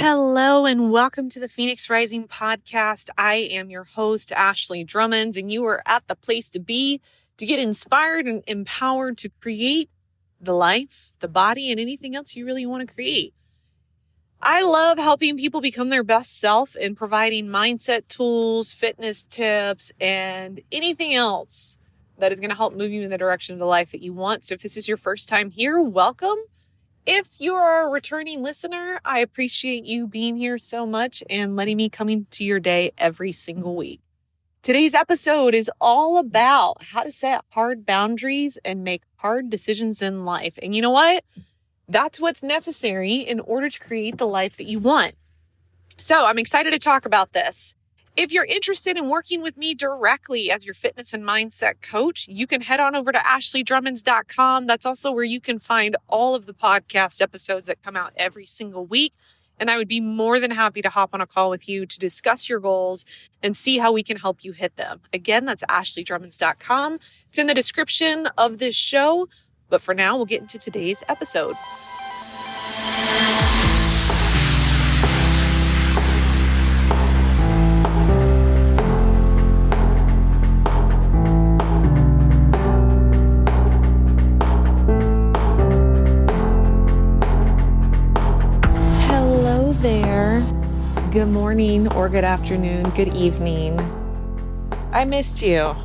Hello and welcome to the Phoenix Rising podcast. I am your host, Ashley Drummond, and you are at the place to be to get inspired and empowered to create the life, the body, and anything else you really want to create. I love helping people become their best self and providing mindset tools, fitness tips, and anything else that is going to help move you in the direction of the life that you want. So if this is your first time here, welcome. If you're a returning listener, I appreciate you being here so much and letting me come into your day every single week. Today's episode is all about how to set hard boundaries and make hard decisions in life. And you know what? That's what's necessary in order to create the life that you want. So I'm excited to talk about this. If you're interested in working with me directly as your fitness and mindset coach, you can head on over to ashleydrummonds.com. That's also where you can find all of the podcast episodes that come out every single week. And I would be more than happy to hop on a call with you to discuss your goals and see how we can help you hit them. Again, that's ashleydrummonds.com. It's in the description of this show. But for now, we'll get into today's episode. Good morning or good afternoon, good evening. I missed you,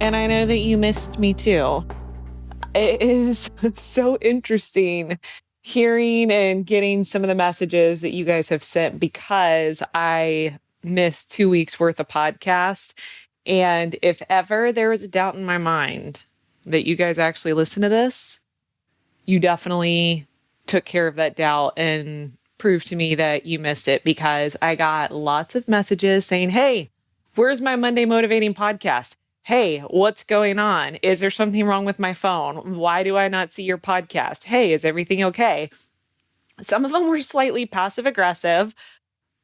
and I know that you missed me too. It is so interesting hearing and getting some of the messages that you guys have sent because I missed 2 weeks worth of podcast. And if ever there was a doubt in my mind that you guys actually listen to this, you definitely took care of that doubt and prove to me that you missed it, because I got lots of messages saying, hey, where's my Monday Motivating Podcast? Hey, what's going on? Is there something wrong with my phone? Why do I not see your podcast? Hey, is everything okay? Some of them were slightly passive aggressive,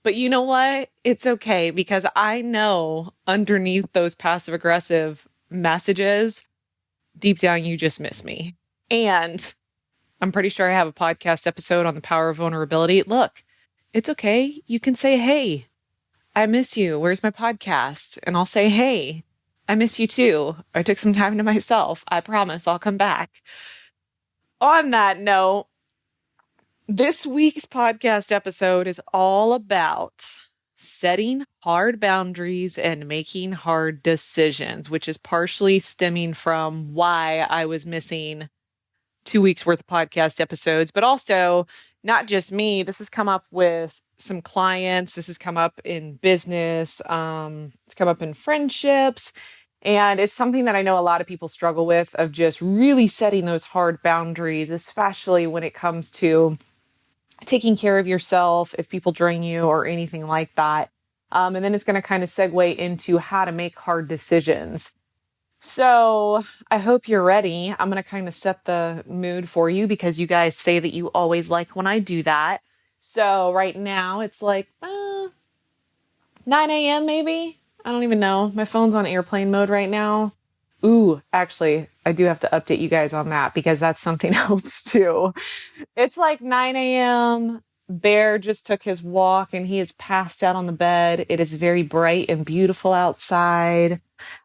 but you know what? It's okay, because I know underneath those passive aggressive messages, deep down, you just miss me. And I'm pretty sure I have a podcast episode on the power of vulnerability. Look, it's okay. You can say, hey, I miss you. Where's my podcast? And I'll say, hey, I miss you too. I took some time to myself. I promise I'll come back. On that note, this week's podcast episode is all about setting hard boundaries and making hard decisions, which is partially stemming from why I was missing 2 weeks worth of podcast episodes, but also not just me. This has come up with some clients. This has come up in business. It's come up in friendships. And it's something that I know a lot of people struggle with, of just really setting those hard boundaries, especially when it comes to taking care of yourself, if people drain you or anything like that. And then it's going to kind of segue into how to make hard decisions. So I hope you're ready. I'm going to kind of set the mood for you, because you guys say that you always like when I do that. So right now it's like 9 a.m. maybe. I don't even know. My phone's on airplane mode right now. Ooh, actually, I do have to update you guys on that, because that's something else too. It's like 9 a.m. Bear just took his walk and he is passed out on the bed. It is very bright and beautiful outside.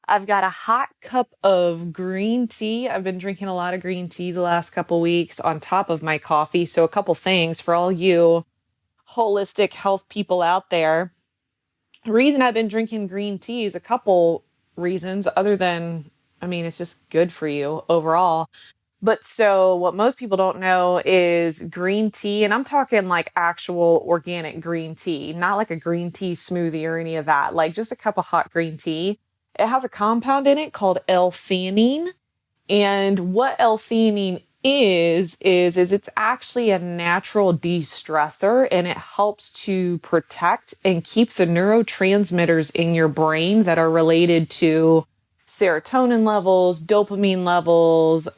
I've got a hot cup of green tea. I've been drinking a lot of green tea the last couple weeks on top of my coffee. So a couple things for all you holistic health people out there. The reason I've been drinking green tea is a couple reasons, other than, it's just good for you overall. But so what most people don't know is green tea, and I'm talking like actual organic green tea, not like a green tea smoothie or any of that, like just a cup of hot green tea. It has a compound in it called L-theanine. And what L-theanine is it's actually a natural de-stressor, and it helps to protect and keep the neurotransmitters in your brain that are related to serotonin levels, dopamine levels,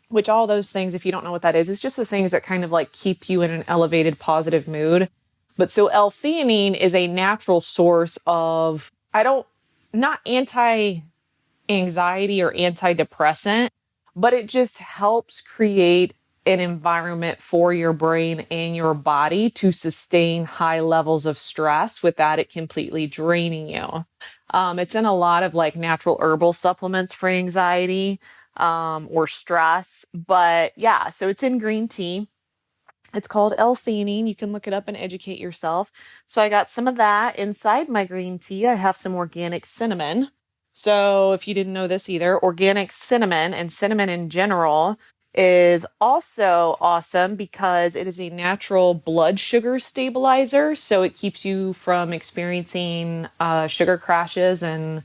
which all those things, if you don't know what that is, it's just the things that kind of like keep you in an elevated positive mood. But so L-theanine is a natural source of, not anti-anxiety or antidepressant, but it just helps create an environment for your brain and your body to sustain high levels of stress without it completely draining you. It's in a lot of like natural herbal supplements for anxiety or stress. But yeah, so it's in green tea. It's called L-theanine. You can look it up and educate yourself. So I got some of that inside my green tea. I have some organic cinnamon. So if you didn't know this either, organic cinnamon and cinnamon in general is also awesome because it is a natural blood sugar stabilizer. So it keeps you from experiencing sugar crashes and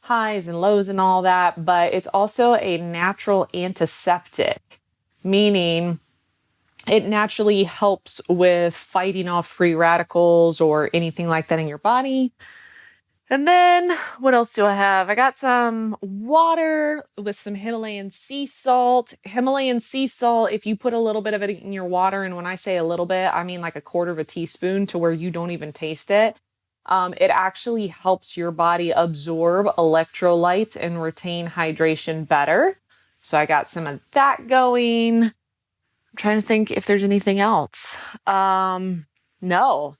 highs and lows and all that. But it's also a natural antiseptic, meaning it naturally helps with fighting off free radicals or anything like that in your body. And then what else do I have? I got some water with some Himalayan sea salt. Himalayan sea salt, if you put a little bit of it in your water, and when I say a little bit, I mean like a quarter of a teaspoon to where you don't even taste it. It actually helps your body absorb electrolytes and retain hydration better. So I got some of that going. I'm trying to think if there's anything else. No.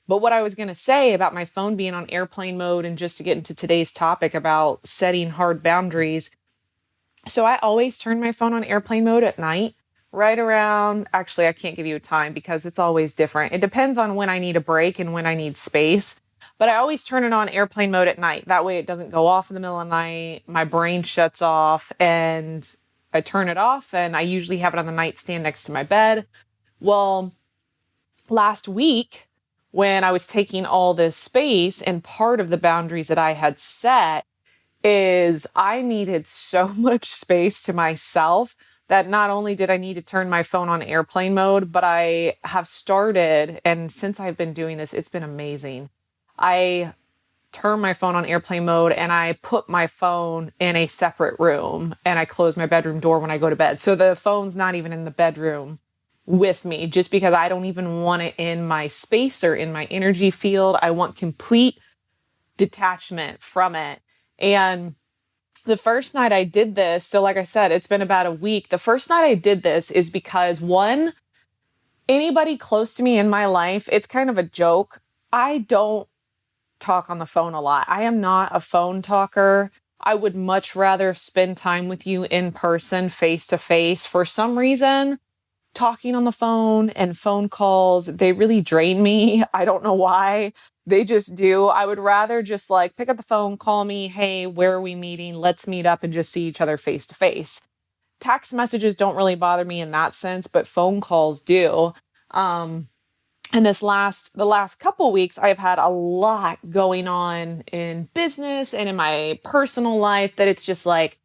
But what I was going to say about my phone being on airplane mode, and just to get into today's topic about setting hard boundaries. So I always turn my phone on airplane mode at night, right around, actually, I can't give you a time because it's always different. It depends on when I need a break and when I need space. But I always turn it on airplane mode at night. That way it doesn't go off in the middle of the night. My brain shuts off and I turn it off, and I usually have it on the nightstand next to my bed. Well, last week when I was taking all this space, and part of the boundaries that I had set is I needed so much space to myself that not only did I need to turn my phone on airplane mode, but I have started, and since I've been doing this, it's been amazing. I turn my phone on airplane mode and I put my phone in a separate room, and I close my bedroom door when I go to bed. So the phone's not even in the bedroom with me, just because I don't even want it in my space or in my energy field. I want complete detachment from it. And the first night I did this, so like I said, it's been about a week. The first night I did this is because, one, anybody close to me in my life, it's kind of a joke. I don't talk on the phone a lot. I am not a phone talker. I would much rather spend time with you in person, face to face. For some reason, talking on the phone and phone calls, they really drain me. I don't know why. They just do. I would rather just like pick up the phone, call me, hey, where are we meeting? Let's meet up and just see each other face to face. Text messages don't really bother me in that sense, but phone calls do. And the last couple weeks, I've had a lot going on in business and in my personal life that it's just like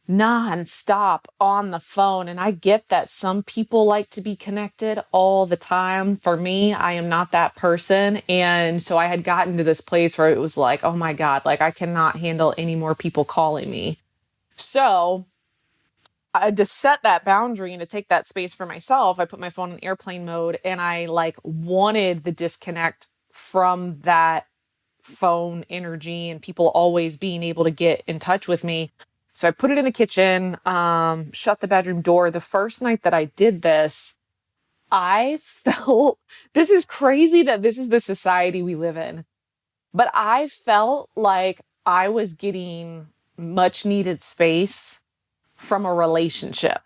nonstop on the phone. And I get that some people like to be connected all the time. For me, I am not that person. And so I had gotten to this place where it was like, oh my God, like I cannot handle any more people calling me. So I just set that boundary and to take that space for myself. I put my phone in airplane mode, and I like wanted the disconnect from that phone energy and people always being able to get in touch with me. So I put it in the kitchen, shut the bedroom door. The first night that I did this, I felt, this is crazy that this is the society we live in, but I felt like I was getting much needed space from a relationship.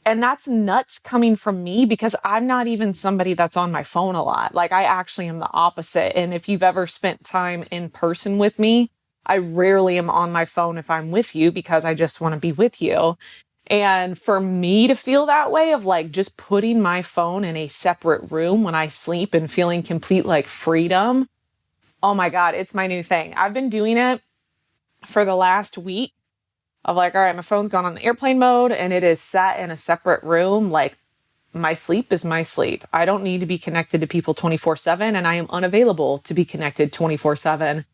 And that's nuts coming from me because I'm not even somebody that's on my phone a lot. Like I actually am the opposite. And if you've ever spent time in person with me, I rarely am on my phone if I'm with you because I just want to be with you. And for me to feel that way of like just putting my phone in a separate room when I sleep and feeling complete like freedom. Oh my God, it's my new thing. I've been doing it for the last week. Of like, all right, my phone's gone on airplane mode and it is sat in a separate room. Like my sleep is my sleep. I don't need to be connected to people 24/7, and I am unavailable to be connected 24/7.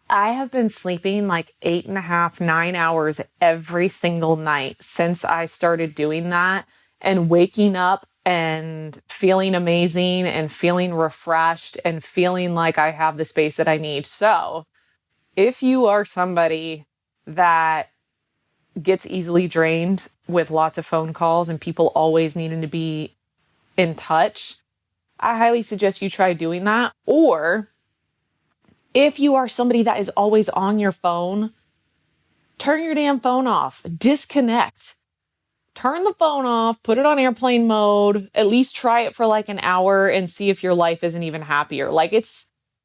I have been sleeping like 8.5, 9 hours every single night since I started doing that, and waking up and feeling amazing and feeling refreshed and feeling like I have the space that I need. So if you are somebody that gets easily drained with lots of phone calls and people always needing to be in touch, I highly suggest you try doing that. Or if you are somebody that is always on your phone, turn your damn phone off, disconnect, turn the phone off, put it on airplane mode, at least try it for like an hour and see if your life isn't even happier.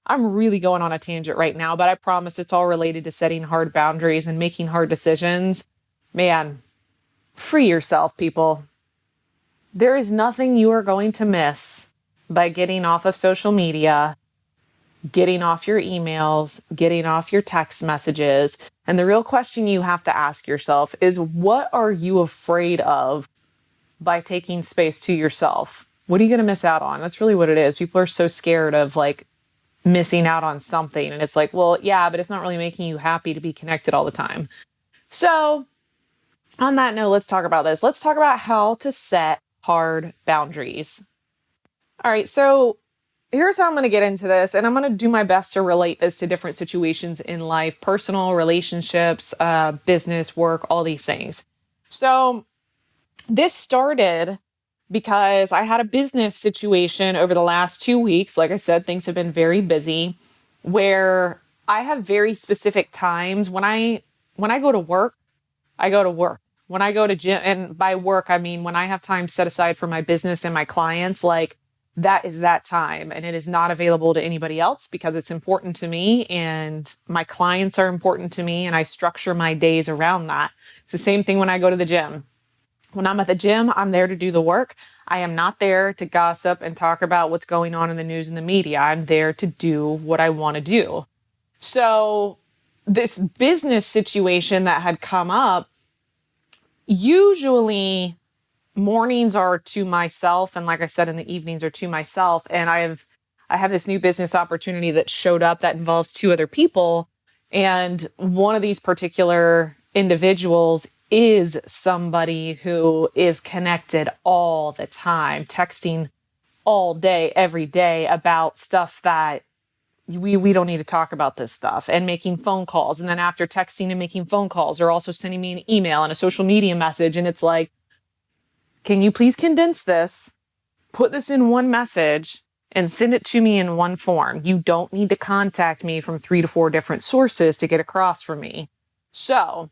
I'm really going on a tangent right now, but I promise it's all related to setting hard boundaries and making hard decisions. Man, free yourself, people. There is nothing you are going to miss by getting off of social media, getting off your emails, getting off your text messages. And the real question you have to ask yourself is, what are you afraid of by taking space to yourself? What are you going to miss out on? That's really what it is. People are so scared of like missing out on something. And it's like, well, yeah, but it's not really making you happy to be connected all the time. So on that note, let's talk about this. Let's talk about how to set hard boundaries. All right. So here's how I'm going to get into this. And I'm going to do my best to relate this to different situations in life, personal relationships, business, work, all these things. So this started because I had a business situation over the last 2 weeks. Like I said, things have been very busy, where I have very specific times when I go to work, I go to work. When I go to gym, and by work, I mean when I have time set aside for my business and my clients, like that is that time, and it is not available to anybody else because it's important to me and my clients are important to me, and I structure my days around that. It's the same thing when I go to the gym. When I'm at the gym, I'm there to do the work. I am not there to gossip and talk about what's going on in the news and the media. I'm there to do what I want to do. So this business situation that had come up, usually mornings are to myself. And like I said, in the evenings are to myself. And I have this new business opportunity that showed up that involves 2 other people. And one of these particular individuals is somebody who is connected all the time, texting all day, every day about stuff that we don't need to talk about this stuff, and making phone calls. And then after texting and making phone calls, they're also sending me an email and a social media message. And it's like, can you please condense this, put this in one message and send it to me in one form? You don't need to contact me from 3 to 4 different sources to get across from me. So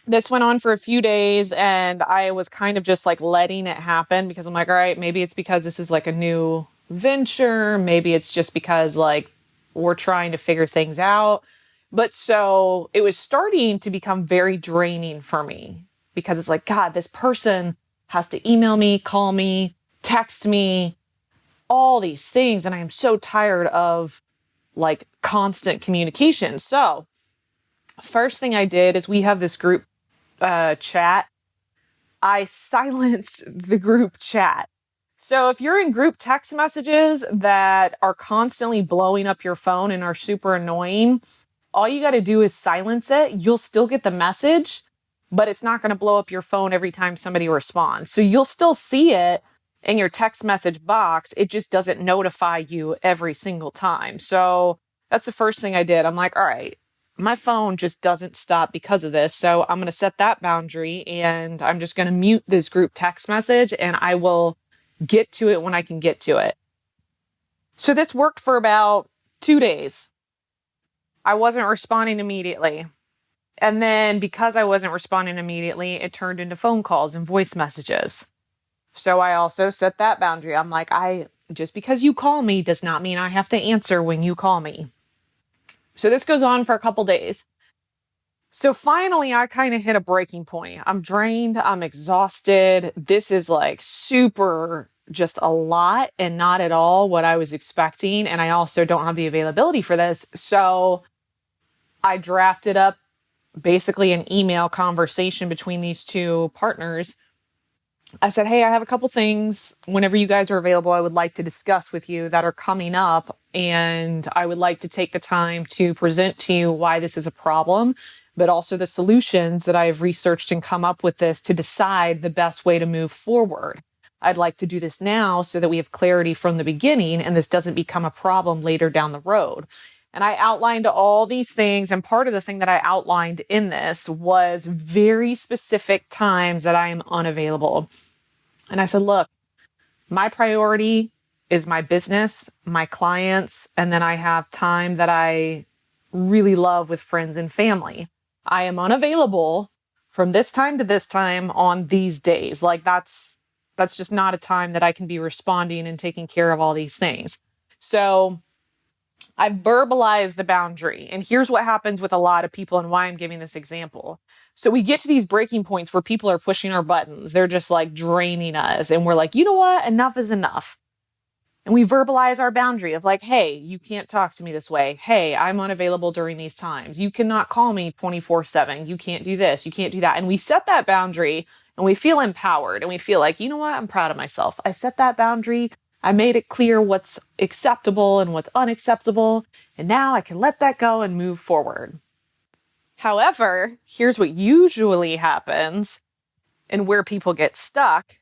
this went on for a few days, and I was kind of just like letting it happen because I'm like, all right, maybe it's because this is like a new venture. Maybe it's just because like we're trying to figure things out. But so it was starting to become very draining for me because it's like, God, this person has to email me, call me, text me, all these things. And I am so tired of like constant communication. So first thing I did is we have this group chat. I silenced the group chat. So if you're in group text messages that are constantly blowing up your phone and are super annoying, all you got to do is silence it. You'll still get the message, but it's not going to blow up your phone every time somebody responds. So you'll still see it in your text message box. It just doesn't notify you every single time. So that's the first thing I did. I'm like, all right, my phone just doesn't stop because of this. So I'm going to set that boundary, and I'm just going to mute this group text message, and I will get to it when I can get to it. So this worked for about 2 days. I wasn't responding immediately. And then because I wasn't responding immediately, it turned into phone calls and voice messages. So I also set that boundary. I'm like, just because you call me does not mean I have to answer when you call me. So this goes on for a couple days. So finally, I kind of hit a breaking point. I'm drained. I'm exhausted. This is like super just a lot and not at all what I was expecting. And I also don't have the availability for this. So I drafted up basically an email conversation between these 2 partners. I said, hey, I have a couple things whenever you guys are available, I would like to discuss with you that are coming up. And I would like to take the time to present to you why this is a problem, but also the solutions that I've researched and come up with this to decide the best way to move forward. I'd like to do this now so that we have clarity from the beginning and this doesn't become a problem later down the road. And I outlined all these things. And part of the thing that I outlined in this was very specific times that I am unavailable. And I said, look, my priority is my business, my clients, and then I have time that I really love with friends and family. I am unavailable from this time to this time on these days. Like that's just not a time that I can be responding and taking care of all these things. So I verbalize the boundary. And here's what happens with a lot of people and why I'm giving this example. So we get to these breaking points where people are pushing our buttons. They're just like draining us. And we're like, you know what? Enough is enough. And we verbalize our boundary of like, hey, you can't talk to me this way. Hey, I'm unavailable during these times. You cannot call me 24/7. You can't do this. You can't do that. And we set that boundary and we feel empowered and we feel like, you know what? I'm proud of myself. I set that boundary. I made it clear what's acceptable and what's unacceptable. And now I can let that go and move forward. However, here's what usually happens and where people get stuck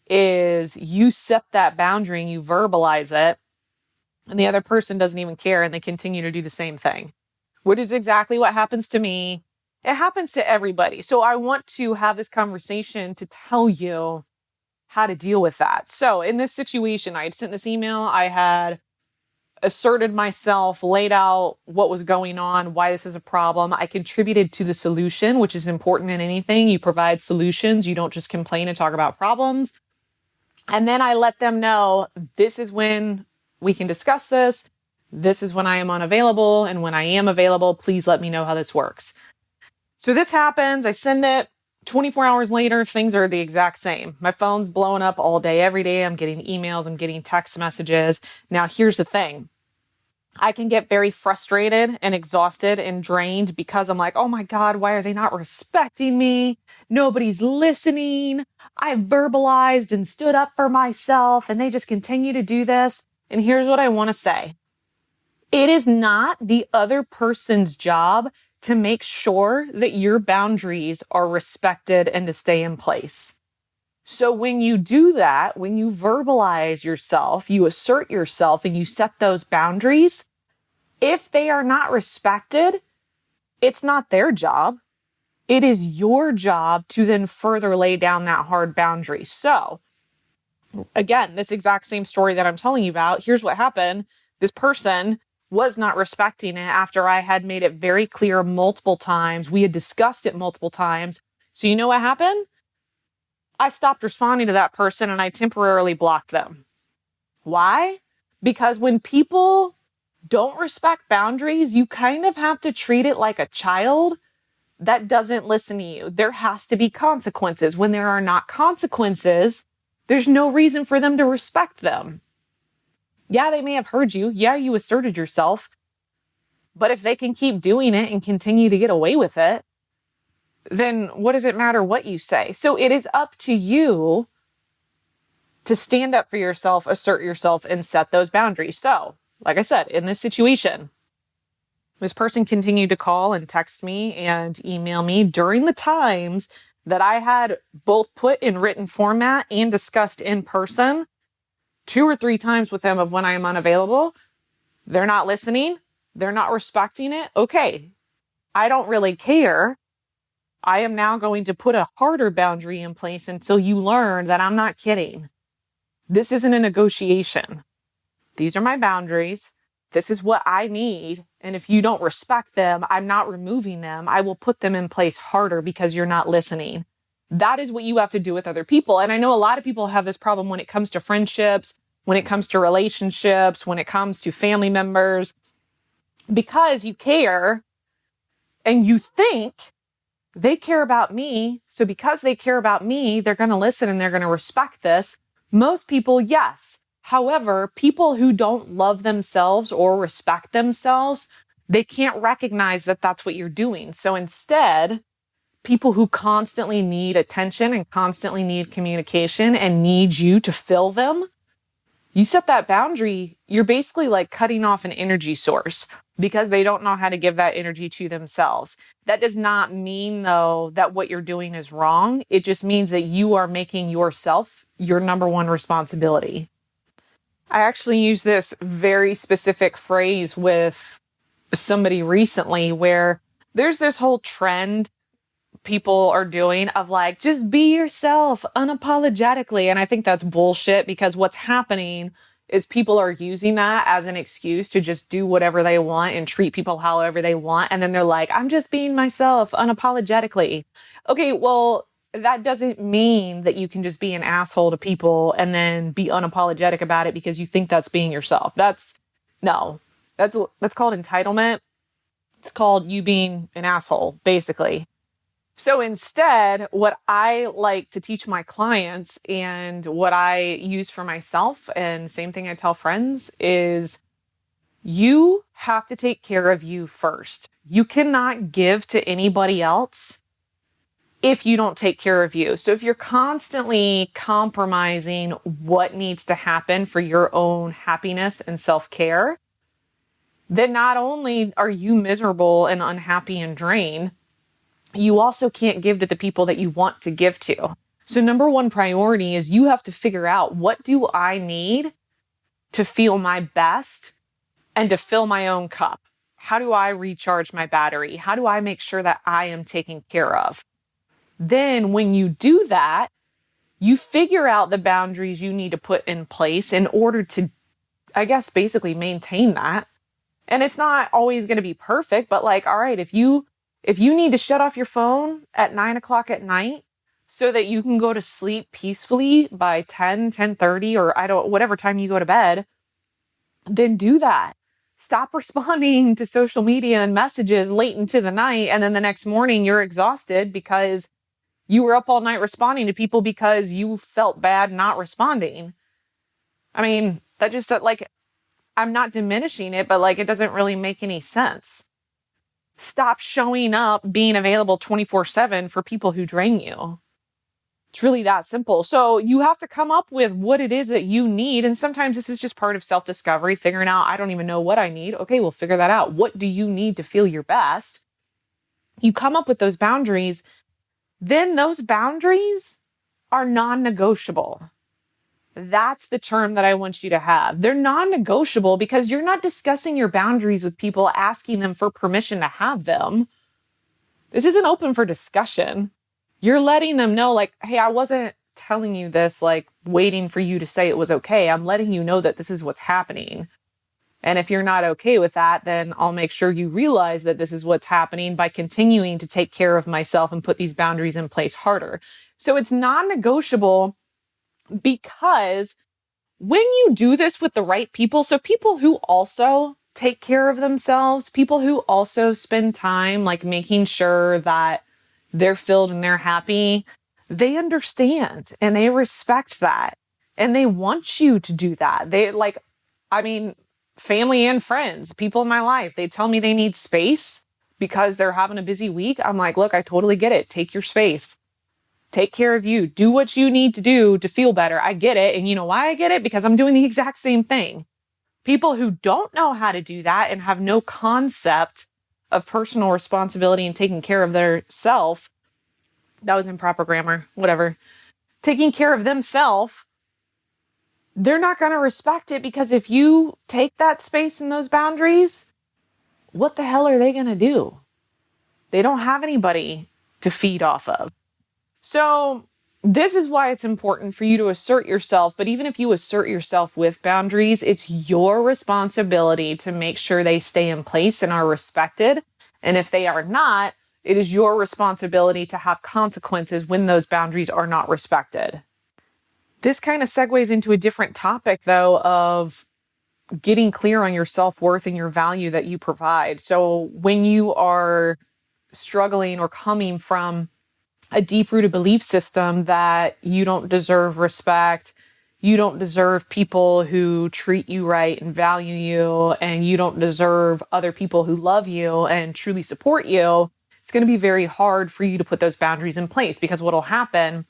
is you set that boundary and you verbalize it and the other person doesn't even care and they continue to do the same thing, which is exactly what happens to me. It happens to everybody. So I want to have this conversation to tell you how to deal with that. So in this situation, I had sent this email. I had asserted myself, laid out what was going on, why this is a problem. I contributed to the solution, which is important in anything. You provide solutions. You don't just complain and talk about problems. And then I let them know, this is when we can discuss this. This is when I am unavailable. And when I am available, please let me know how this works. So this happens. I send it. 24 hours later, things are the exact same. My phone's blowing up all day, every day. I'm getting emails. I'm getting text messages. Now, here's the thing. I can get very frustrated and exhausted and drained because I'm like, oh my God, why are they not respecting me? Nobody's listening. I verbalized and stood up for myself and they just continue to do this. And here's what I want to say. It is not the other person's job to make sure that your boundaries are respected and to stay in place. So when you do that, when you verbalize yourself, you assert yourself and you set those boundaries, if they are not respected, it's not their job. It is your job to then further lay down that hard boundary. So again, this exact same story that I'm telling you about, here's what happened. This person was not respecting it after I had made it very clear multiple times. We had discussed it multiple times. So you know what happened? I stopped responding to that person and I temporarily blocked them. Why? Because when people don't respect boundaries, you kind of have to treat it like a child that doesn't listen to you. There has to be consequences. When there are not consequences, there's no reason for them to respect them. Yeah, they may have heard you. Yeah, you asserted yourself. But if they can keep doing it and continue to get away with it, then what does it matter what you say? So it is up to you to stand up for yourself, assert yourself, and set those boundaries. So, like I said, in this situation, this person continued to call and text me and email me during the times that I had both put in written format and discussed in person 2 or 3 times with them of when I am unavailable. They're not listening. They're not respecting it. Okay, I don't really care. I am now going to put a harder boundary in place until you learn that I'm not kidding. This isn't a negotiation. These are my boundaries. This is what I need. And if you don't respect them, I'm not removing them. I will put them in place harder because you're not listening. That is what you have to do with other people. And I know a lot of people have this problem when it comes to friendships, when it comes to relationships, when it comes to family members, because you care and you think they care about me. So because they care about me, they're going to listen and they're going to respect this. Most people, yes. However, people who don't love themselves or respect themselves, they can't recognize that that's what you're doing. So instead, people who constantly need attention and constantly need communication and need you to fill them, you set that boundary, you're basically like cutting off an energy source because they don't know how to give that energy to themselves. That does not mean, though, that what you're doing is wrong. It just means that you are making yourself your number one responsibility. I actually use this very specific phrase with somebody recently where there's this whole trend people are doing of like, just be yourself unapologetically. And I think that's bullshit, because what's happening is people are using that as an excuse to just do whatever they want and treat people however they want. And then they're like, I'm just being myself unapologetically. Okay, well, that doesn't mean that you can just be an asshole to people and then be unapologetic about it because you think that's being yourself. No, that's called entitlement. It's called you being an asshole, basically. So instead, what I like to teach my clients and what I use for myself, and same thing I tell friends, is you have to take care of you first. You cannot give to anybody else if you don't take care of you. So if you're constantly compromising what needs to happen for your own happiness and self-care, then not only are you miserable and unhappy and drained, you also can't give to the people that you want to give to. So number one priority is you have to figure out, what do I need to feel my best and to fill my own cup? How do I recharge my battery? How do I make sure that I am taken care of? Then when you do that, you figure out the boundaries you need to put in place in order to, I guess, basically maintain that. And it's not always going to be perfect, but like, all right, if you need to shut off your phone at 9 o'clock at night so that you can go to sleep peacefully by 10:30, or whatever time you go to bed, then do that. Stop responding to social media and messages late into the night. And then the next morning you're exhausted because you were up all night responding to people because you felt bad not responding. I mean, that just like, I'm not diminishing it, but like, it doesn't really make any sense. Stop showing up, being available 24/7 for people who drain you. It's really that simple. So you have to come up with what it is that you need. And sometimes this is just part of self-discovery, figuring out, I don't even know what I need. Okay, we'll figure that out. What do you need to feel your best? You come up with those boundaries. Then those boundaries are non-negotiable. That's the term that I want you to have. They're non-negotiable because you're not discussing your boundaries with people, asking them for permission to have them. This isn't open for discussion. You're letting them know, like, hey, I wasn't telling you this, like, waiting for you to say it was okay. I'm letting you know that this is what's happening. And if you're not okay with that, then I'll make sure you realize that this is what's happening by continuing to take care of myself and put these boundaries in place harder. So it's non-negotiable. Because when you do this with the right people, so people who also take care of themselves, people who also spend time like making sure that they're filled and they're happy, they understand and they respect that. And they want you to do that. Family and friends, people in my life, they tell me they need space because they're having a busy week. I'm like, look, I totally get it. Take your space. Take care of you. Do what you need to do to feel better. I get it. And you know why I get it? Because I'm doing the exact same thing. People who don't know how to do that and have no concept of personal responsibility and taking care of their self. That was improper grammar, whatever. Taking care of themselves, they're not going to respect it, because if you take that space and those boundaries, what the hell are they going to do? They don't have anybody to feed off of. So this is why it's important for you to assert yourself. But even if you assert yourself with boundaries, it's your responsibility to make sure they stay in place and are respected. And if they are not, it is your responsibility to have consequences when those boundaries are not respected. This kind of segues into a different topic, though, of getting clear on your self-worth and your value that you provide. So when you are struggling or coming from a deep-rooted belief system that you don't deserve respect, you don't deserve people who treat you right and value you, and you don't deserve other people who love you and truly support you, it's going to be very hard for you to put those boundaries in place, because what will happen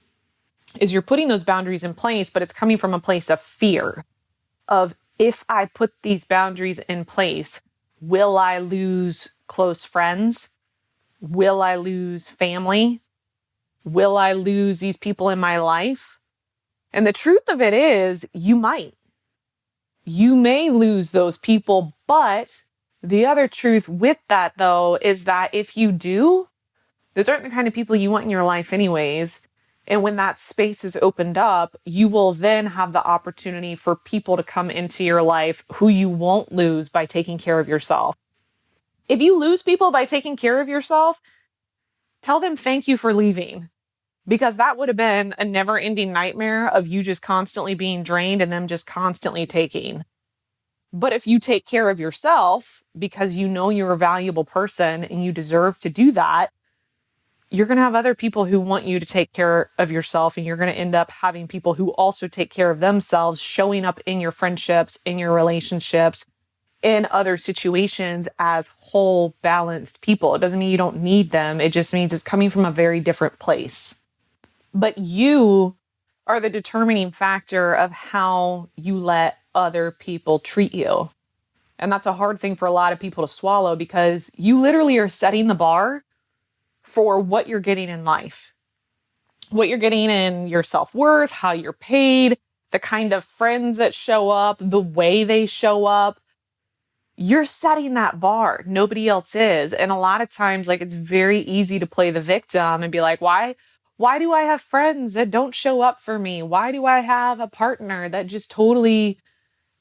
is you're putting those boundaries in place, but it's coming from a place of fear of, if I put these boundaries in place, will I lose close friends? Will I lose family? Will I lose these people in my life? And the truth of it is, you might. You may lose those people, but The other truth with that, though, is that if you do, those aren't the kind of people you want in your life anyways. And when that space is opened up, you will then have the opportunity for people to come into your life who you won't lose by taking care of yourself. If you lose people by taking care of yourself, tell them thank you for leaving, because that would have been a never ending nightmare of you just constantly being drained and them just constantly taking. But if you take care of yourself because you know you're a valuable person and you deserve to do that, you're going to have other people who want you to take care of yourself, and you're going to end up having people who also take care of themselves showing up in your friendships, in your relationships, in other situations as whole, balanced people. It doesn't mean you don't need them. It just means it's coming from a very different place. But you are the determining factor of how you let other people treat you. And that's a hard thing for a lot of people to swallow, because you literally are setting the bar for what you're getting in life, what you're getting in your self-worth, how you're paid, the kind of friends that show up, the way they show up. You're setting that bar. Nobody else is. And a lot of times, like, it's very easy to play the victim and be like, why do I have friends that don't show up for me? Why do I have a partner that just totally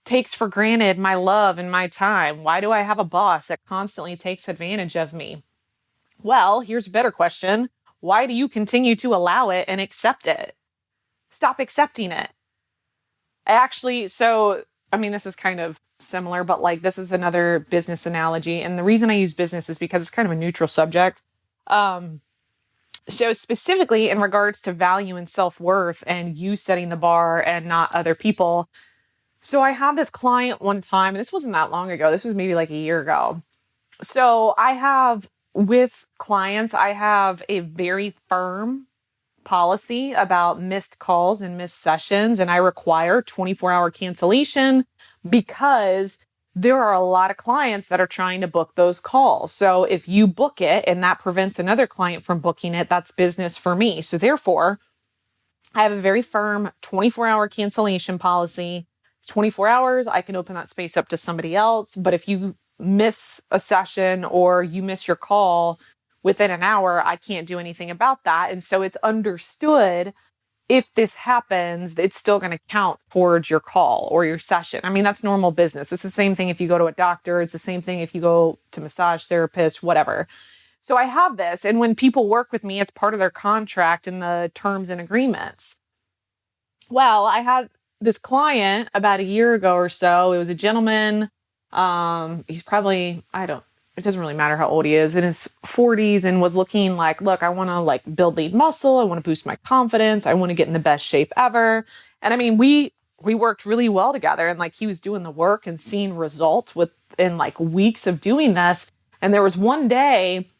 takes for granted my love and my time? Why do I have a boss that constantly takes advantage of me? Well, here's a better question. Why do you continue to allow it and accept it? Stop accepting it. This is kind of similar, but like, this is another business analogy. And the reason I use business is because it's kind of a neutral subject. So specifically in regards to value and self-worth and you setting the bar and not other people. So I had this client one time, and this wasn't that long ago. This was maybe like a year ago. So with clients, I have a very firm policy about missed calls and missed sessions, and I require 24-hour cancellation because there are a lot of clients that are trying to book those calls. So if you book it and that prevents another client from booking it, that's business for me. So therefore, I have a very firm 24-hour cancellation policy. 24 hours, I can open that space up to somebody else. But if you miss a session or you miss your call within an hour, I can't do anything about that. And so it's understood, if this happens, it's still going to count towards your call or your session. I mean, that's normal business. It's the same thing if you go to a doctor. It's the same thing if you go to massage therapist, whatever. So I have this. And when people work with me, it's part of their contract and the terms and agreements. Well, I had this client about a year ago or so. It was a gentleman. He's probably, it doesn't really matter how old he is, in his 40s, and was looking like, look, I want to build lead muscle. I want to boost my confidence. I want to get in the best shape ever. And I mean, we worked really well together, and he was doing the work and seeing results within weeks of doing this. And there was one day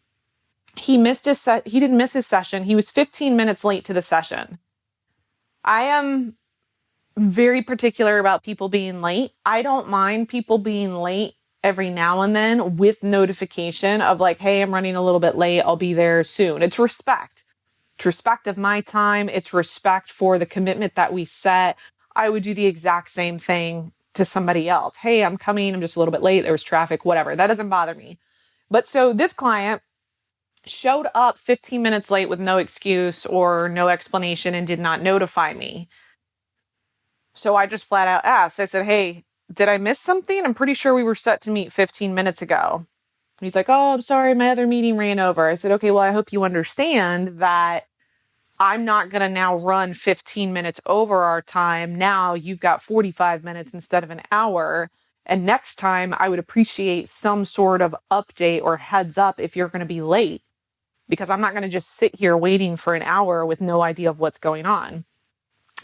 he didn't miss his session. He was 15 minutes late to the session. I am very particular about people being late. I don't mind people being late every now and then with notification of hey, I'm running a little bit late. I'll be there soon. It's respect. It's respect of my time. It's respect for the commitment that we set. I would do the exact same thing to somebody else. Hey, I'm coming. I'm just a little bit late. There was traffic, whatever. That doesn't bother me. But so this client showed up 15 minutes late with no excuse or no explanation and did not notify me. So I just flat out asked. I said, hey, did I miss something? I'm pretty sure we were set to meet 15 minutes ago. He's like, oh, I'm sorry. My other meeting ran over. I said, okay, well, I hope you understand that I'm not going to now run 15 minutes over our time. Now you've got 45 minutes instead of an hour. And next time I would appreciate some sort of update or heads up if you're going to be late, because I'm not going to just sit here waiting for an hour with no idea of what's going on.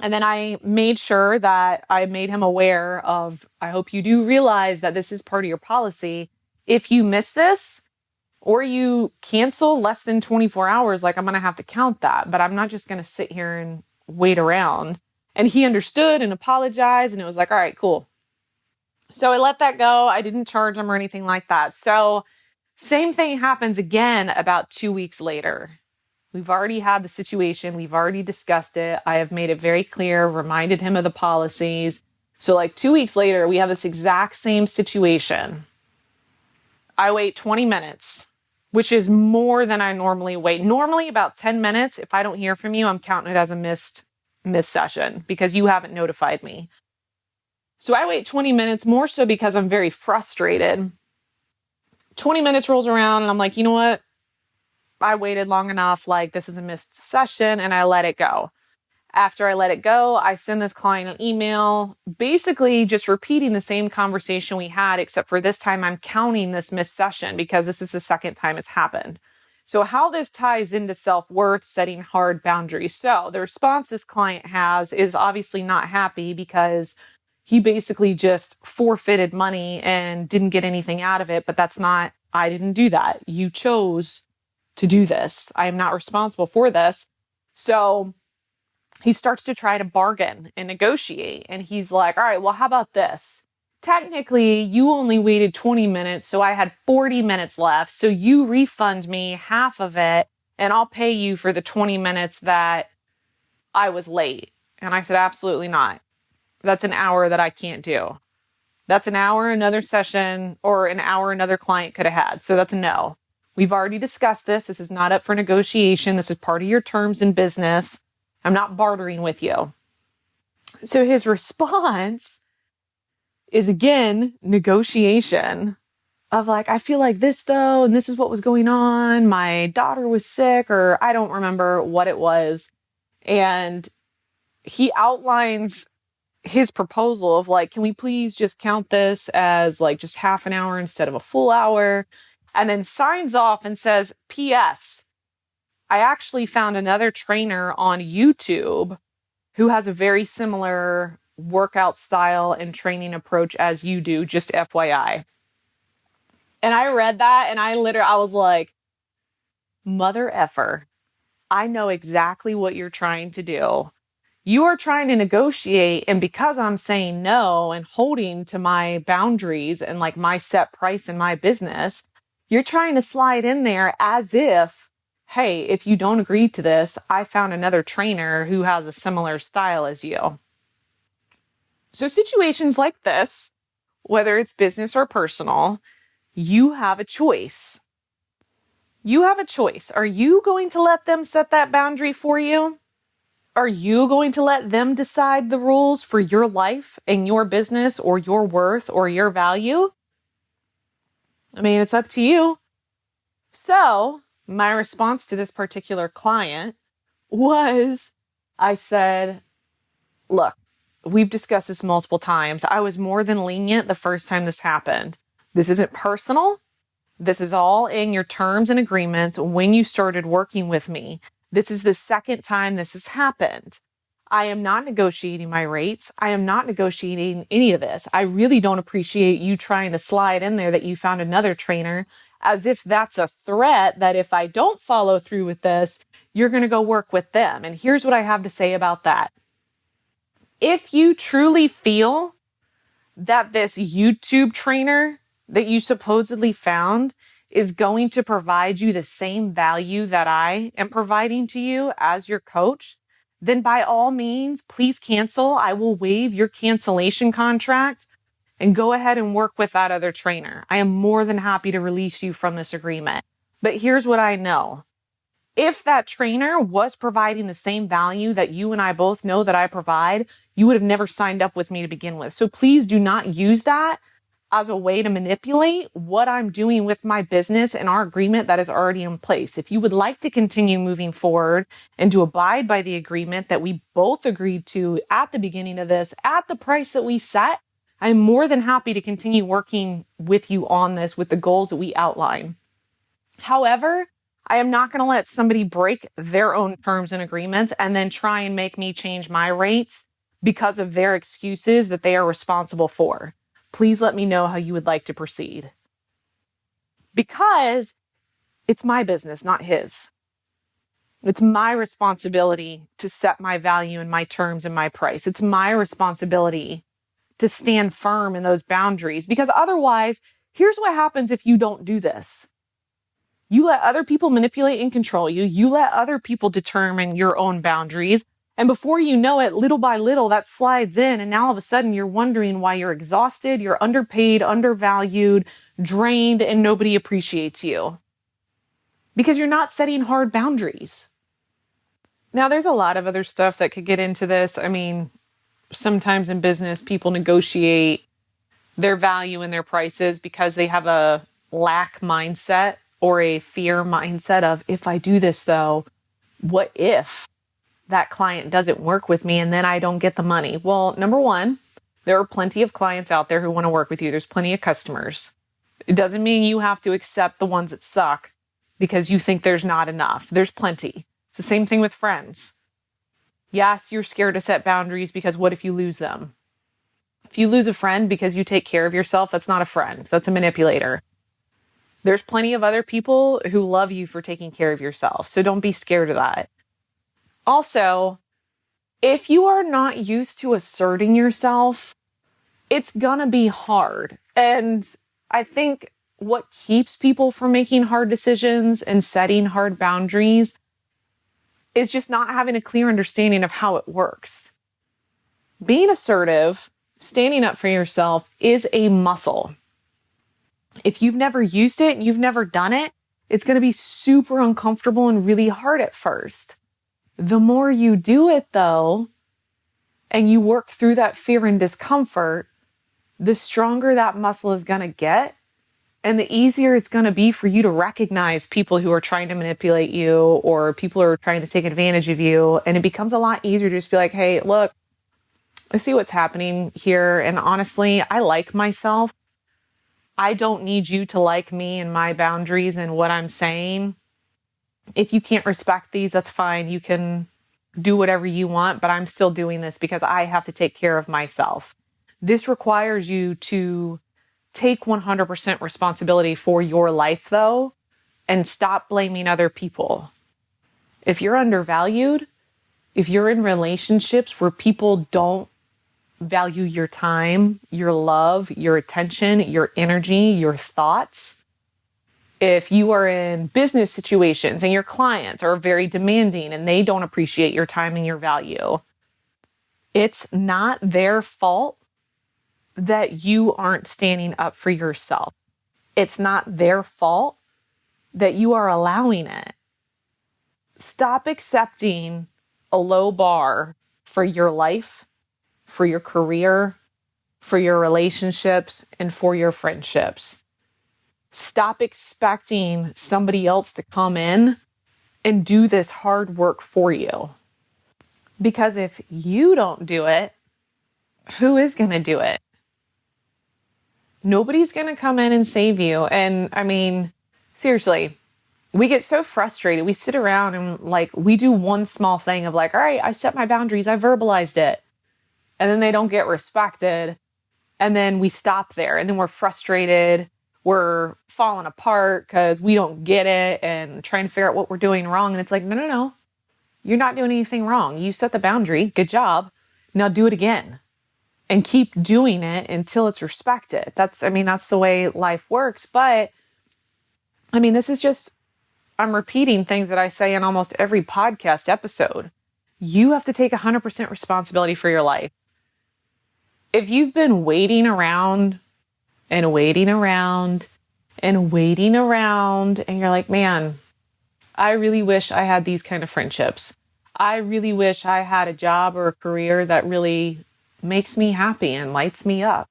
And then I made sure that I made him aware of, I hope you do realize that this is part of your policy. If you miss this or you cancel less than 24 hours, I'm going to have to count that, but I'm not just going to sit here and wait around. And he understood and apologized, and it was all right, cool. So I let that go. I didn't charge him or anything like that. So same thing happens again about 2 weeks later. We've already had the situation. We've already discussed it. I have made it very clear, reminded him of the policies. So 2 weeks later, we have this exact same situation. I wait 20 minutes, which is more than I normally wait. Normally about 10 minutes. If I don't hear from you, I'm counting it as a missed session because you haven't notified me. So I wait 20 minutes more so because I'm very frustrated. 20 minutes rolls around and I'm like, you know what? I waited long enough. Like, this is a missed session, and I let it go. After I let it go, I send this client an email, basically just repeating the same conversation we had, except for this time I'm counting this missed session because this is the second time it's happened. So how this ties into self-worth, setting hard boundaries. So the response this client has is obviously not happy because he basically just forfeited money and didn't get anything out of it. But I didn't do that. You chose to do this. I am not responsible for this. So he starts to try to bargain and negotiate. And he's like, all right, well, how about this? Technically, you only waited 20 minutes, so I had 40 minutes left. So you refund me half of it, and I'll pay you for the 20 minutes that I was late. And I said, absolutely not. That's an hour that I can't do. That's an hour another session or an hour another client could have had. So that's a no. We've already discussed this. This is not up for negotiation. This is part of your terms in business. I'm not bartering with you. So his response is, again, negotiation of like, I feel like this though, and this is what was going on. My daughter was sick, or I don't remember what it was. And he outlines his proposal of like, can we please just count this as like just half an hour instead of a full hour? And then signs off and says, P.S. I actually found another trainer on YouTube who has a very similar workout style and training approach as you do, just FYI. And I read that and I was like, mother effer, I know exactly what you're trying to do. You are trying to negotiate, and because I'm saying no and holding to my boundaries and like my set price in my business, you're trying to slide in there as if, hey, if you don't agree to this, I found another trainer who has a similar style as you. So situations like this, whether it's business or personal, you have a choice. You have a choice. Are you going to let them set that boundary for you? Are you going to let them decide the rules for your life and your business or your worth or your value? I mean, it's up to you. So my response to this particular client was, I said, look, we've discussed this multiple times. I was more than lenient the first time this happened. This isn't personal. This is all in your terms and agreements when you started working with me. This is the second time this has happened. I am not negotiating my rates. I am not negotiating any of this. I really don't appreciate you trying to slide in there that you found another trainer as if that's a threat that if I don't follow through with this, you're going to go work with them. And here's what I have to say about that. If you truly feel that this YouTube trainer that you supposedly found is going to provide you the same value that I am providing to you as your coach, then by all means, please cancel. I will waive your cancellation contract and go ahead and work with that other trainer. I am more than happy to release you from this agreement. But here's what I know. If that trainer was providing the same value that you and I both know that I provide, you would have never signed up with me to begin with. So please do not use that as a way to manipulate what I'm doing with my business and our agreement that is already in place. If you would like to continue moving forward and to abide by the agreement that we both agreed to at the beginning of this, at the price that we set, I'm more than happy to continue working with you on this with the goals that we outline. However, I am not going to let somebody break their own terms and agreements and then try and make me change my rates because of their excuses that they are responsible for. Please let me know how you would like to proceed. Because it's my business, not his. It's my responsibility to set my value and my terms and my price. It's my responsibility to stand firm in those boundaries, because otherwise, here's what happens if you don't do this. You let other people manipulate and control you. You let other people determine your own boundaries. And before you know it, little by little, that slides in. And now all of a sudden you're wondering why you're exhausted, you're underpaid, undervalued, drained, and nobody appreciates you because you're not setting hard boundaries. Now, there's a lot of other stuff that could get into this. I mean, sometimes in business, people negotiate their value and their prices because they have a lack mindset or a fear mindset of, if I do this though, what if that client doesn't work with me and then I don't get the money? Well, number one, there are plenty of clients out there who want to work with you. There's plenty of customers. It doesn't mean you have to accept the ones that suck because you think there's not enough. There's plenty. It's the same thing with friends. Yes, you're scared to set boundaries because what if you lose them? If you lose a friend because you take care of yourself, that's not a friend. That's a manipulator. There's plenty of other people who love you for taking care of yourself. So don't be scared of that. Also, if you are not used to asserting yourself, it's gonna be hard. And I think what keeps people from making hard decisions and setting hard boundaries is just not having a clear understanding of how it works. Being assertive, standing up for yourself is a muscle. If you've never used it, you've never done it, it's going to be super uncomfortable and really hard at first. The more you do it though, and you work through that fear and discomfort, the stronger that muscle is going to get. And the easier it's going to be for you to recognize people who are trying to manipulate you or people who are trying to take advantage of you. And it becomes a lot easier to just be like, hey, look, I see what's happening here. And honestly, I like myself. I don't need you to like me and my boundaries and what I'm saying. If you can't respect these, that's fine. You can do whatever you want, but I'm still doing this because I have to take care of myself. This requires you to take 100% responsibility for your life though, and stop blaming other people. If you're undervalued, if you're in relationships where people don't value your time, your love, your attention, your energy, your thoughts, if you are in business situations and your clients are very demanding and they don't appreciate your time and your value, it's not their fault that you aren't standing up for yourself. It's not their fault that you are allowing it. Stop accepting a low bar for your life, for your career, for your relationships, and for your friendships. Stop expecting somebody else to come in and do this hard work for you. Because if you don't do it, who is going to do it? Nobody's going to come in and save you. And I mean, seriously, we get so frustrated. We sit around and we do one small thing of all right, I set my boundaries. I verbalized it. And then they don't get respected. And then we stop there and then we're frustrated. We're falling apart because we don't get it and trying to figure out what we're doing wrong. And it's like, no. You're not doing anything wrong. You set the boundary. Good job. Now do it again. And keep doing it until it's respected. That's the way life works. But this is just, I'm repeating things that I say in almost every podcast episode. You have to take 100% responsibility for your life. If you've been waiting around and waiting around and waiting around, and you're like, man, I really wish I had these kind of friendships. I really wish I had a job or a career that really makes me happy and lights me up.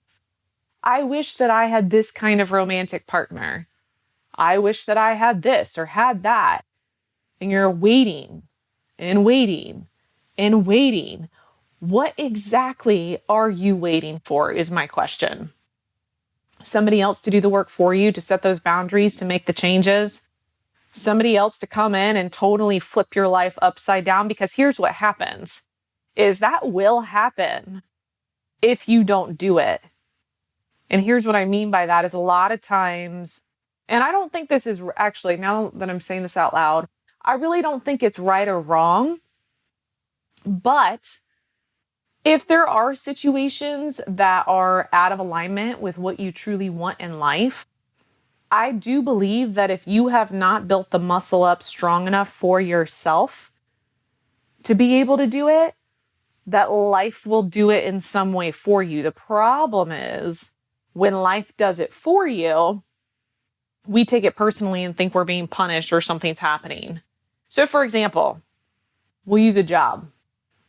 I wish that I had this kind of romantic partner. I wish that I had this or had that. And you're waiting and waiting and waiting. What exactly are you waiting for is my question. Somebody else to do the work for you, to set those boundaries, to make the changes. Somebody else to come in and totally flip your life upside down. Because here's what happens, is that will happen if you don't do it. And here's what I mean by that is a lot of times, and I don't think this is actually, now that I'm saying this out loud, I really don't think it's right or wrong. But if there are situations that are out of alignment with what you truly want in life, I do believe that if you have not built the muscle up strong enough for yourself to be able to do it, that life will do it in some way for you. The problem is when life does it for you, we take it personally and think we're being punished or something's happening. So for example, we'll use a job.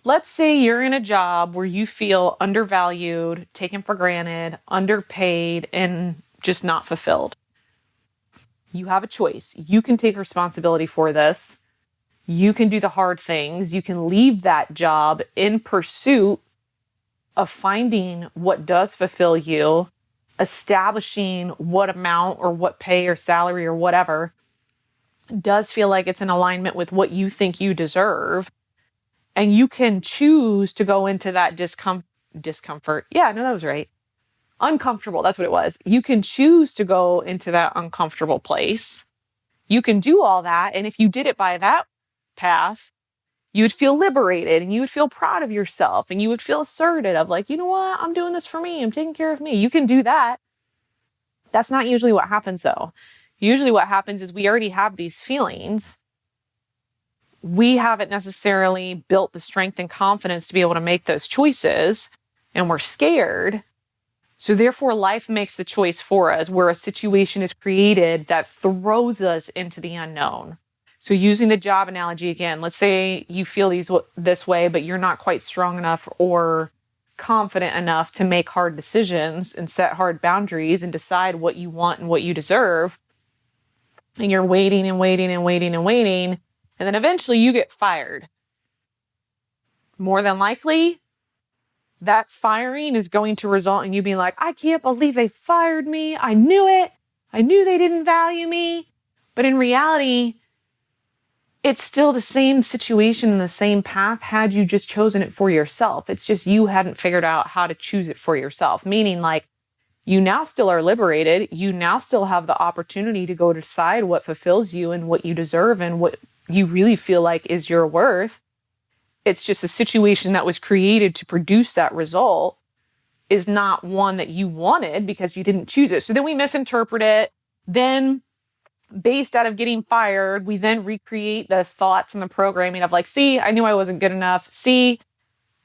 Let's say you're in a job where you feel undervalued, taken for granted, underpaid, and just not fulfilled. You have a choice. You can take responsibility for this. You can do the hard things. You can leave that job in pursuit of finding what does fulfill you, establishing what amount or what pay or salary or whatever does feel like it's in alignment with what you think you deserve. And you can choose to go into that discomfort. Yeah, no, that was right. Uncomfortable. That's what it was. You can choose to go into that uncomfortable place. You can do all that. And if you did it by that path, you would feel liberated and you would feel proud of yourself and you would feel assertive of like, you know what? I'm doing this for me. I'm taking care of me. You can do that. That's not usually what happens though. Usually what happens is we already have these feelings. We haven't necessarily built the strength and confidence to be able to make those choices, and we're scared. So therefore, life makes the choice for us where a situation is created that throws us into the unknown. So using the job analogy again, let's say you feel this way, but you're not quite strong enough or confident enough to make hard decisions and set hard boundaries and decide what you want and what you deserve. And you're waiting and waiting and waiting and waiting. And then eventually you get fired. More than likely, that firing is going to result in you being like, I can't believe they fired me. I knew it. I knew they didn't value me. But in reality, it's still the same situation and the same path had you just chosen it for yourself. It's just you hadn't figured out how to choose it for yourself. Meaning like you now still are liberated. You now still have the opportunity to go decide what fulfills you and what you deserve and what you really feel like is your worth. It's just a situation that was created to produce that result is not one that you wanted because you didn't choose it. So then we misinterpret it. Then based out of getting fired, we then recreate the thoughts and the programming of like, see, I knew I wasn't good enough. See,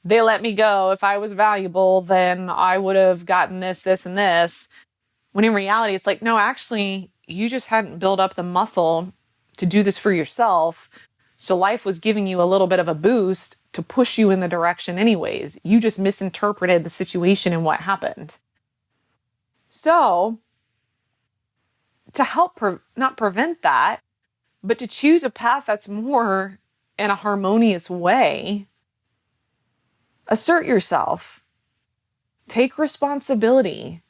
they let me go. If I was valuable, then I would have gotten this, this, and this. When in reality, it's like, no, actually, you just hadn't built up the muscle to do this for yourself. So life was giving you a little bit of a boost to push you in the direction anyways. You just misinterpreted the situation and what happened. So to help not prevent that, but to choose a path that's more in a harmonious way, assert yourself, take responsibility,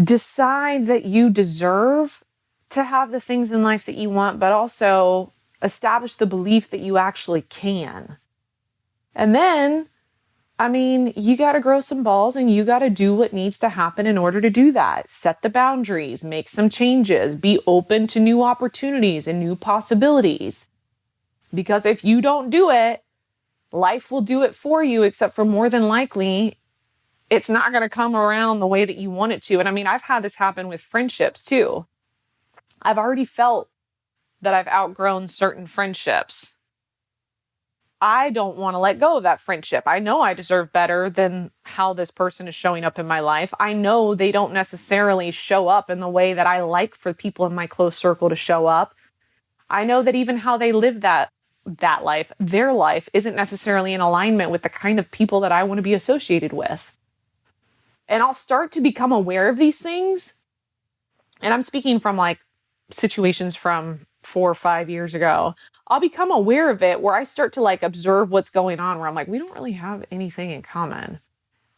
decide that you deserve to have the things in life that you want, but also establish the belief that you actually can. And then, you got to grow some balls and you got to do what needs to happen in order to do that. Set the boundaries, make some changes, be open to new opportunities and new possibilities. Because if you don't do it, life will do it for you, except for more than likely, it's not going to come around the way that you want it to. And I've had this happen with friendships too. I've already felt that I've outgrown certain friendships. I don't want to let go of that friendship. I know I deserve better than how this person is showing up in my life. I know they don't necessarily show up in the way that I like for people in my close circle to show up. I know that even how they live that life, their life, isn't necessarily in alignment with the kind of people that I want to be associated with. And I'll start to become aware of these things. And I'm speaking from like situations from 4 or 5 years ago. I'll become aware of it where I start to like observe what's going on where I'm like, we don't really have anything in common.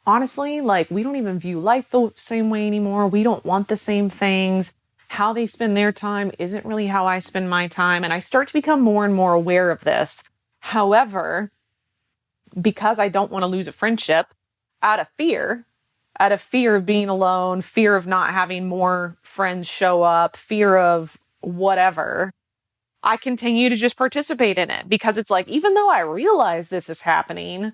Honestly, like we don't even view life the same way anymore. We don't want the same things. How they spend their time isn't really how I spend my time. And I start to become more and more aware of this. However, because I don't want to lose a friendship out of fear of being alone, fear of not having more friends show up, fear of whatever, I continue to just participate in it because it's like, even though I realize this is happening,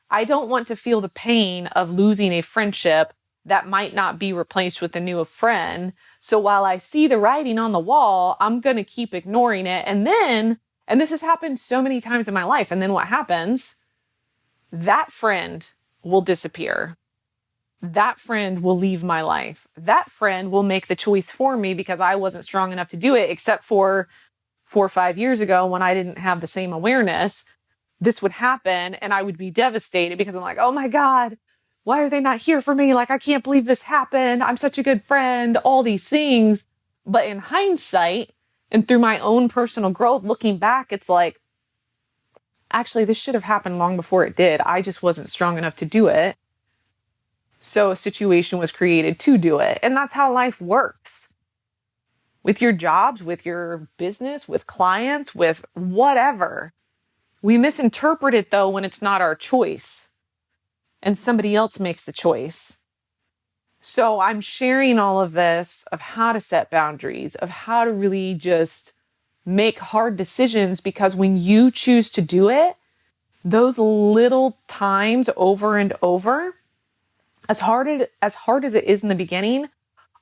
I don't want to feel the pain of losing a friendship that might not be replaced with a new friend. So while I see the writing on the wall, I'm going to keep ignoring it. And this has happened so many times in my life. And then what happens that friend will disappear. That friend will leave my life. That friend will make the choice for me because I wasn't strong enough to do it, except for 4 or 5 years ago when I didn't have the same awareness. This would happen and I would be devastated because I'm like, oh my God, why are they not here for me? Like, I can't believe this happened. I'm such a good friend, all these things. But in hindsight and through my own personal growth, looking back, it's like, actually, this should have happened long before it did. I just wasn't strong enough to do it. So a situation was created to do it. And that's how life works. With your jobs, with your business, with clients, with whatever. We misinterpret it though when it's not our choice and somebody else makes the choice. So I'm sharing all of this of how to set boundaries, of how to really just make hard decisions, because when you choose to do it, those little times over and over, as hard as it is in the beginning,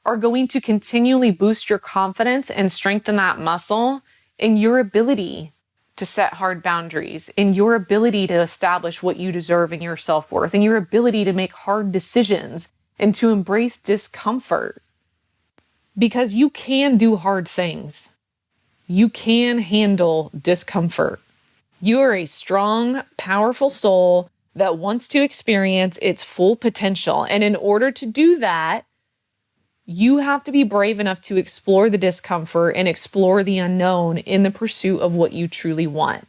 are going to continually boost your confidence and strengthen that muscle in your ability to set hard boundaries, in your ability to establish what you deserve in your self-worth, in your ability to make hard decisions and to embrace discomfort. Because you can do hard things. You can handle discomfort. You are a strong, powerful soul that wants to experience its full potential. And in order to do that, you have to be brave enough to explore the discomfort and explore the unknown in the pursuit of what you truly want.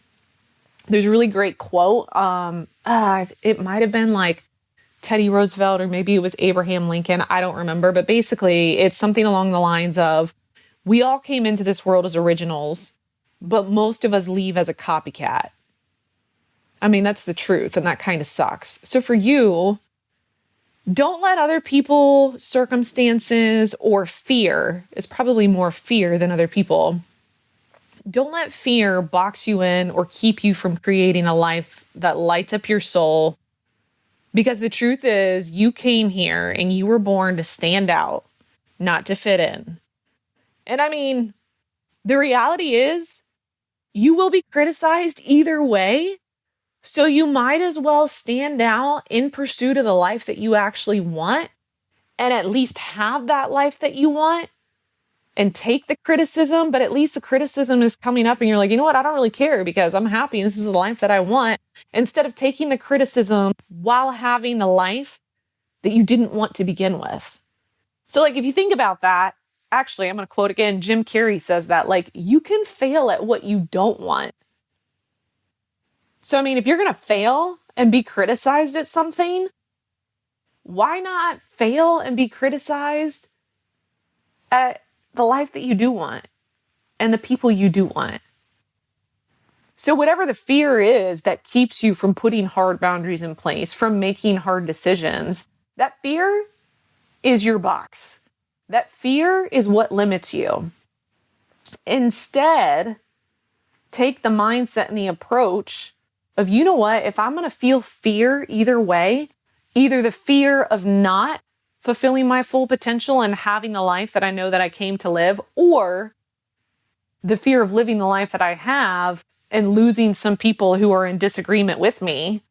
There's a really great quote. It might have been like Teddy Roosevelt or maybe it was Abraham Lincoln. I don't remember. But basically, it's something along the lines of, we all came into this world as originals, but most of us leave as a copycat. I mean, that's the truth, and that kind of sucks. So for you, don't let other people, circumstances, or fear, it's probably more fear than other people. Don't let fear box you in or keep you from creating a life that lights up your soul. Because the truth is, you came here and you were born to stand out, not to fit in. And I mean, the reality is, you will be criticized either way. So you might as well stand out in pursuit of the life that you actually want and at least have that life that you want and take the criticism. But at least the criticism is coming up and you're like, you know what? I don't really care because I'm happy. And this is the life that I want, instead of taking the criticism while having the life that you didn't want to begin with. So like, if you think about that, actually, I'm going to quote again, Jim Carrey says that, like, you can fail at what you don't want. So, I mean, if you're going to fail and be criticized at something, why not fail and be criticized at the life that you do want and the people you do want? So whatever the fear is that keeps you from putting hard boundaries in place, from making hard decisions, that fear is your box. That fear is what limits you. Instead, take the mindset and the approach of, you know what, if I'm going to feel fear either way, either the fear of not fulfilling my full potential and having the life that I know that I came to live, or the fear of living the life that I have and losing some people who are in disagreement with me,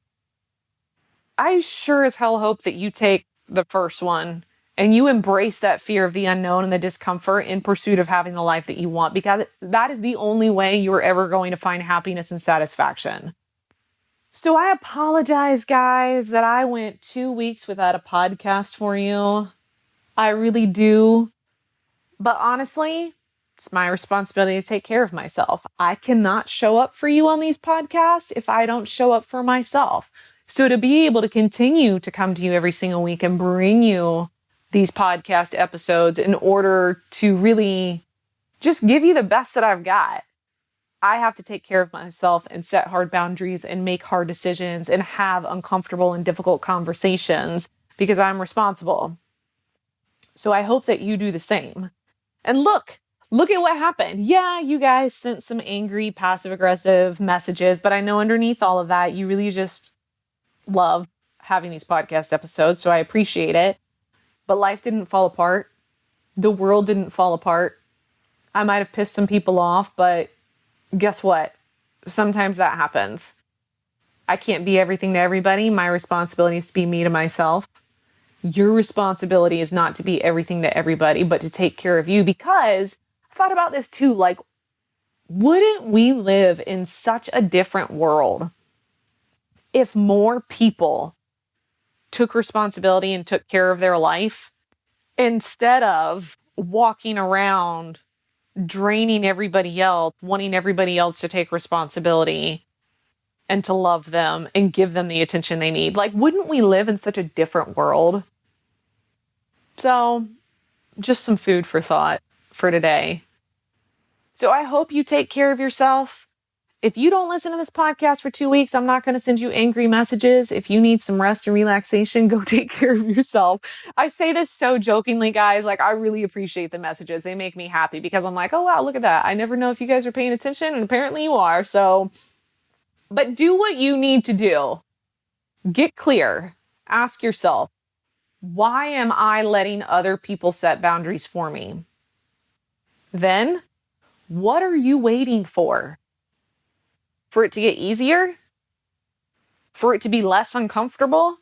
I sure as hell hope that you take the first one and you embrace that fear of the unknown and the discomfort in pursuit of having the life that you want, because that is the only way you're ever going to find happiness and satisfaction. So I apologize, guys, that I went 2 weeks without a podcast for you. I really do. But honestly, it's my responsibility to take care of myself. I cannot show up for you on these podcasts if I don't show up for myself. So to be able to continue to come to you every single week and bring you these podcast episodes in order to really just give you the best that I've got, I have to take care of myself and set hard boundaries and make hard decisions and have uncomfortable and difficult conversations because I'm responsible. So I hope that you do the same. And look at what happened. Yeah, you guys sent some angry, passive-aggressive messages, but I know underneath all of that, you really just love having these podcast episodes, so I appreciate it. But life didn't fall apart. The world didn't fall apart. I might have pissed some people off, but guess what? Sometimes that happens. I can't be everything to everybody. My responsibility is to be me to myself. Your responsibility is not to be everything to everybody, but to take care of you. Because I thought about this too. Like, wouldn't we live in such a different world if more people took responsibility and took care of their life instead of walking around draining everybody else, wanting everybody else to take responsibility and to love them and give them the attention they need? Like, wouldn't we live in such a different world? So, just some food for thought for today. So I hope you take care of yourself. If you don't listen to this podcast for 2 weeks, I'm not going to send you angry messages. If you need some rest and relaxation, go take care of yourself. I say this so jokingly, guys. Like, I really appreciate the messages. They make me happy because I'm like, oh, wow, look at that. I never know if you guys are paying attention, and apparently you are. So, but do what you need to do. Get clear. Ask yourself, why am I letting other people set boundaries for me? Then, what are you waiting for? For it to get easier? For it to be less uncomfortable?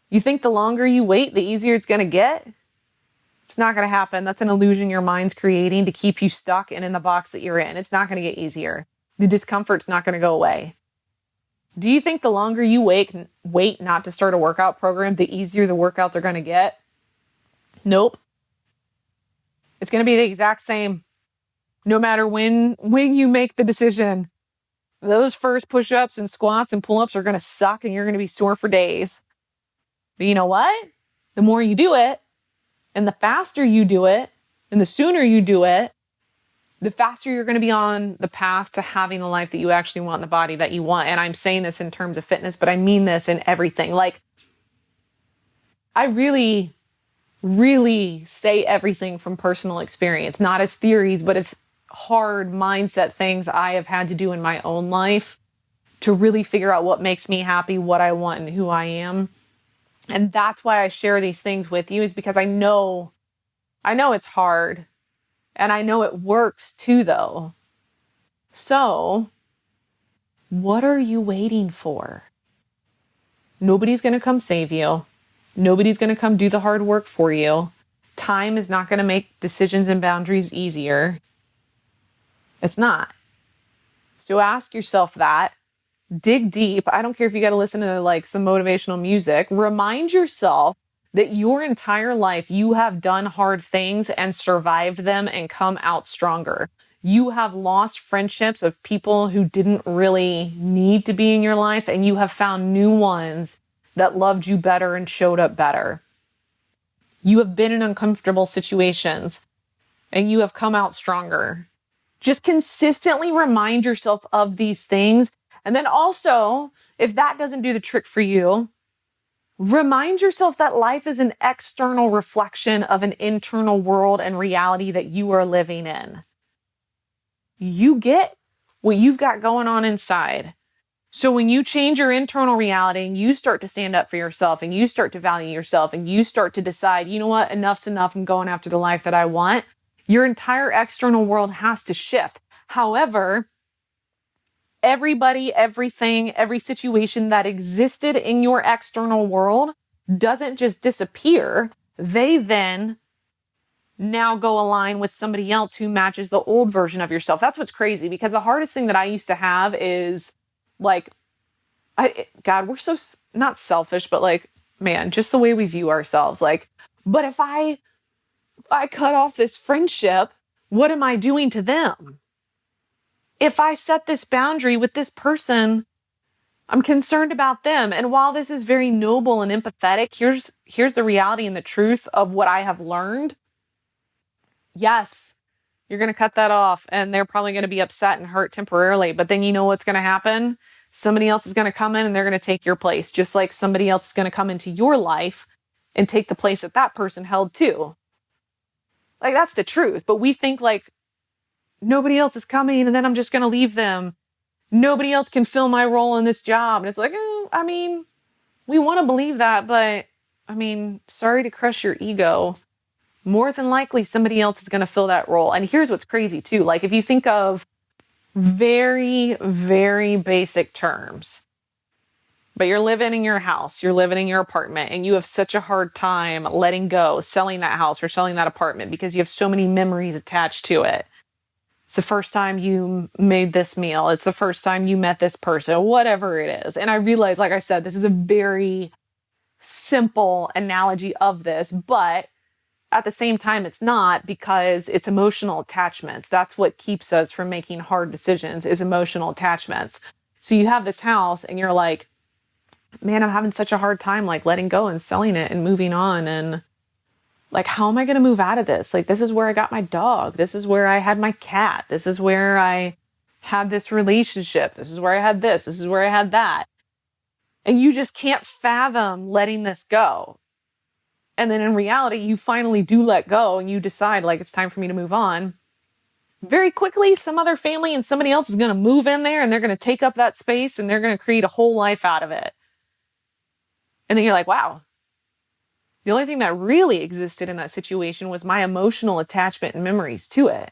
You think the longer you wait, the easier it's going to get? It's not going to happen. That's an illusion your mind's creating to keep you stuck and in the box that you're in. It's not going to get easier. The discomfort's not going to go away. Do you think the longer you wait not to start a workout program, the easier the workouts are going to get? Nope. It's going to be the exact same. No matter when you make the decision. Those first push-ups and squats and pull-ups are going to suck and you're going to be sore for days. But you know what? The more you do it, and the faster you do it, and the sooner you do it, the faster you're going to be on the path to having the life that you actually want, in the body that you want. And I'm saying this in terms of fitness, but I mean this in everything. Like, I really, really say everything from personal experience, not as theories, but as hard mindset things I have had to do in my own life to really figure out what makes me happy, what I want, and who I am. And that's why I share these things with you, is because I know it's hard and I know it works too, though. So what are you waiting for? Nobody's going to come save you. Nobody's going to come do the hard work for you. Time is not going to make decisions and boundaries easier. It's not. So ask yourself that. Dig deep. I don't care if you got to listen to like some motivational music. Remind yourself that your entire life you have done hard things and survived them and come out stronger. You have lost friendships of people who didn't really need to be in your life, and you have found new ones that loved you better and showed up better. You have been in uncomfortable situations and you have come out stronger. Just consistently remind yourself of these things. And then also, if that doesn't do the trick for you, remind yourself that life is an external reflection of an internal world and reality that you are living in. You get what you've got going on inside. So when you change your internal reality and you start to stand up for yourself and you start to value yourself and you start to decide, you know what, enough's enough, I'm going after the life that I want, your entire external world has to shift. However, everybody, everything, every situation that existed in your external world doesn't just disappear. They then now go align with somebody else who matches the old version of yourself. That's what's crazy, because the hardest thing that I used to have is like, God, we're so not selfish, but like, man, just the way we view ourselves. Like, but if I cut off this friendship, what am I doing to them? If I set this boundary with this person, I'm concerned about them. And while this is very noble and empathetic, here's the reality and the truth of what I have learned. Yes, you're going to cut that off and they're probably going to be upset and hurt temporarily. But then you know what's going to happen? Somebody else is going to come in and they're going to take your place, just like somebody else is going to come into your life and take the place that that person held too. Like, that's the truth. But we think like nobody else is coming and then I'm just going to leave them. Nobody else can fill my role in this job. And it's like, I mean, we want to believe that, but I mean, sorry to crush your ego. More than likely somebody else is going to fill that role. And here's what's crazy too. Like, if you think of Very, very basic terms. But you're living in your house, you're living in your apartment, and you have such a hard time letting go, selling that house or selling that apartment because you have so many memories attached to it. It's the first time you made this meal. It's the first time you met this person, whatever it is. And I realize, like I said, this is a very simple analogy of this, but at the same time, it's not, because it's emotional attachments. That's what keeps us from making hard decisions, is emotional attachments. So you have this house and you're like, man, I'm having such a hard time like letting go and selling it and moving on. And like, how am I going to move out of this? Like, this is where I got my dog. This is where I had my cat. This is where I had this relationship. This is where I had this. This is where I had that. And you just can't fathom letting this go. And then in reality, you finally do let go and you decide like, it's time for me to move on. Very quickly, some other family and somebody else is going to move in there and they're going to take up that space and they're going to create a whole life out of it. And then you're like, wow. The only thing that really existed in that situation was my emotional attachment and memories to it.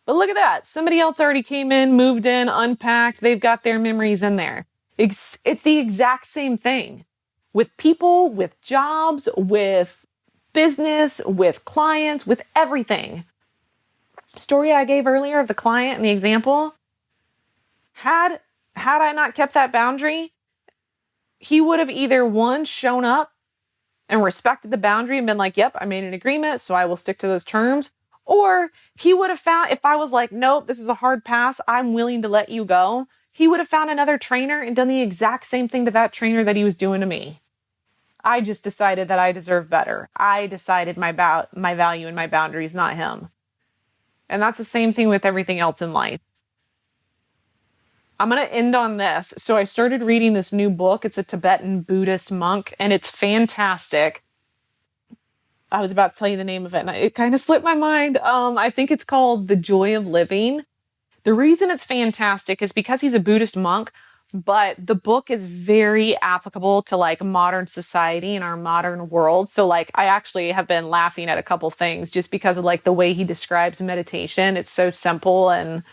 But look at that. Somebody else already came in, moved in, unpacked. They've got their memories in there. It's the exact same thing with people, with jobs, with business, with clients, with everything. Story I gave earlier of the client and the example, had I not kept that boundary, he would have either one, shown up and respected the boundary and been like, yep, I made an agreement, so I will stick to those terms. Or he would have found, if I was like, nope, this is a hard pass, I'm willing to let you go, he would have found another trainer and done the exact same thing to that trainer that he was doing to me. I just decided that I deserve better. I decided my value and my boundaries, not him. And that's the same thing with everything else in life. I'm going to end on this. So I started reading this new book. It's a Tibetan Buddhist monk, and it's fantastic. I was about to tell you the name of it, and it kind of slipped my mind. I think it's called The Joy of Living. The reason it's fantastic is because he's a Buddhist monk, but the book is very applicable to like modern society and our modern world. So like, I actually have been laughing at a couple things just because of like the way he describes meditation. It's so simple and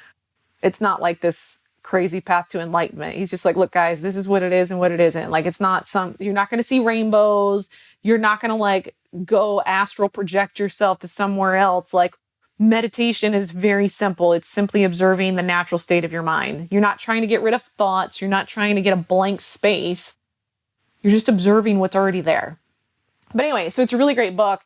it's not like this crazy path to enlightenment. He's just like, look, guys, this is what it is and what it isn't. Like, it's not you're not going to see rainbows. You're not going to like go astral project yourself to somewhere else. Like, meditation is very simple. It's simply observing the natural state of your mind. You're not trying to get rid of thoughts. You're not trying to get a blank space. You're just observing what's already there. But anyway, so it's a really great book.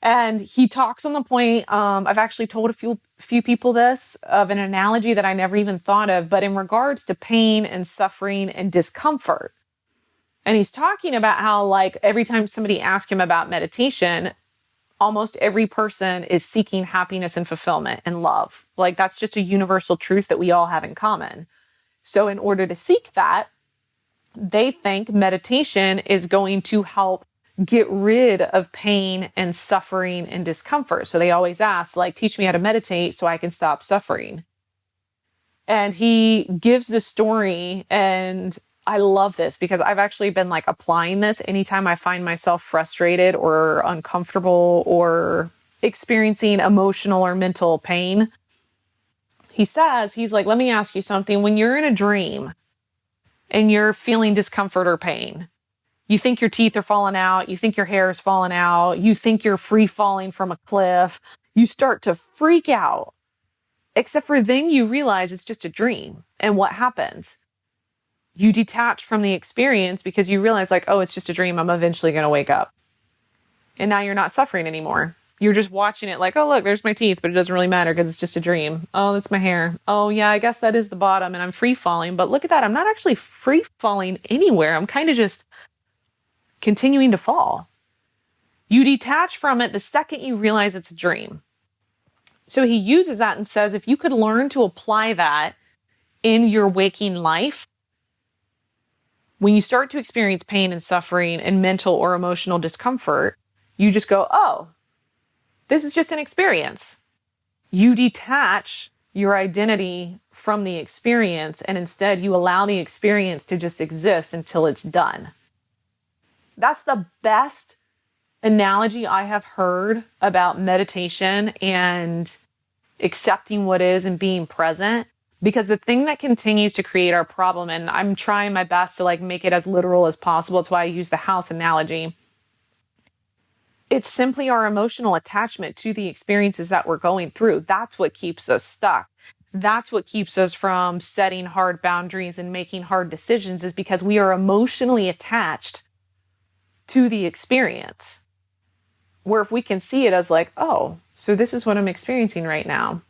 And he talks on the point, I've actually told a few people this, of an analogy that I never even thought of, but in regards to pain and suffering and discomfort. And he's talking about how like every time somebody asks him about meditation, almost every person is seeking happiness and fulfillment and love. Like, that's just a universal truth that we all have in common. So in order to seek that, they think meditation is going to help get rid of pain and suffering and discomfort. So they always ask, like, teach me how to meditate so I can stop suffering. And he gives this story, and I love this because I've actually been like applying this anytime I find myself frustrated or uncomfortable or experiencing emotional or mental pain. He's like, let me ask you something. When you're in a dream and you're feeling discomfort or pain, you think your teeth are falling out. You think your hair is falling out. You think you're free falling from a cliff. You start to freak out, except for then you realize it's just a dream. And what happens? You detach from the experience because you realize like, oh, it's just a dream. I'm eventually going to wake up. And now you're not suffering anymore. You're just watching it like, oh, look, there's my teeth, but it doesn't really matter because it's just a dream. Oh, that's my hair. Oh, yeah, I guess that is the bottom and I'm free falling. But look at that. I'm not actually free falling anywhere. I'm kind of just continuing to fall. You detach from it the second you realize it's a dream. So he uses that and says, if you could learn to apply that in your waking life, when you start to experience pain and suffering and mental or emotional discomfort, you just go, oh, this is just an experience. You detach your identity from the experience, and instead you allow the experience to just exist until it's done. That's the best analogy I have heard about meditation and accepting what is and being present, Because the thing that continues to create our problem, and I'm trying my best to like make it as literal as possible. That's why I use the house analogy. It's simply our emotional attachment to the experiences that we're going through. That's what keeps us stuck. That's what keeps us from setting hard boundaries and making hard decisions, is because we are emotionally attached to the experience. Where if we can see it as like, oh, so this is what I'm experiencing right now.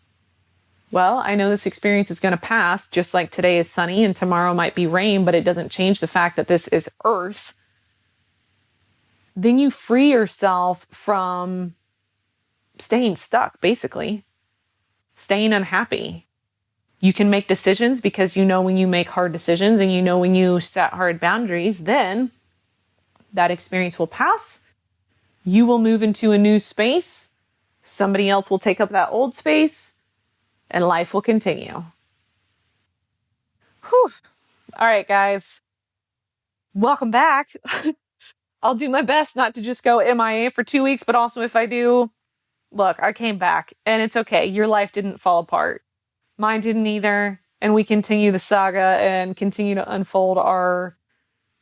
Well, I know this experience is going to pass, just like today is sunny and tomorrow might be rain, but it doesn't change the fact that this is Earth. Then you free yourself from staying stuck, basically, staying unhappy. You can make decisions because you know when you make hard decisions and you know when you set hard boundaries, then that experience will pass. You will move into a new space. Somebody else will take up that old space. And life will continue. Whew. All right, guys. Welcome back. I'll do my best not to just go MIA for 2 weeks, but also if I do, look, I came back and it's okay. Your life didn't fall apart. Mine didn't either. And we continue the saga and continue to unfold our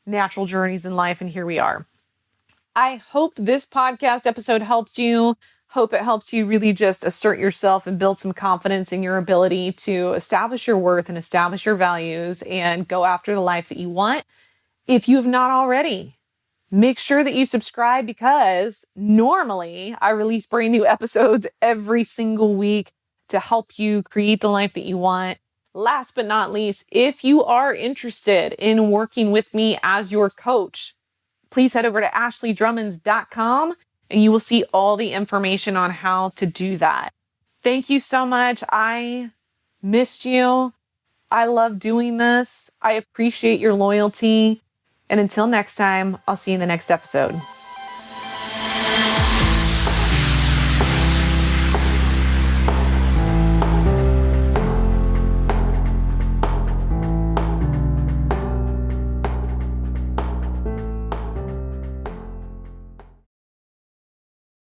natural journeys in life. And here we are. I hope this podcast episode helped you. Hope it helps you really just assert yourself and build some confidence in your ability to establish your worth and establish your values and go after the life that you want. If you have not already, make sure that you subscribe, because normally I release brand new episodes every single week to help you create the life that you want. Last but not least, if you are interested in working with me as your coach, please head over to ashleydrummons.com and you will see all the information on how to do that. Thank you so much. I missed you. I love doing this. I appreciate your loyalty. And until next time, I'll see you in the next episode.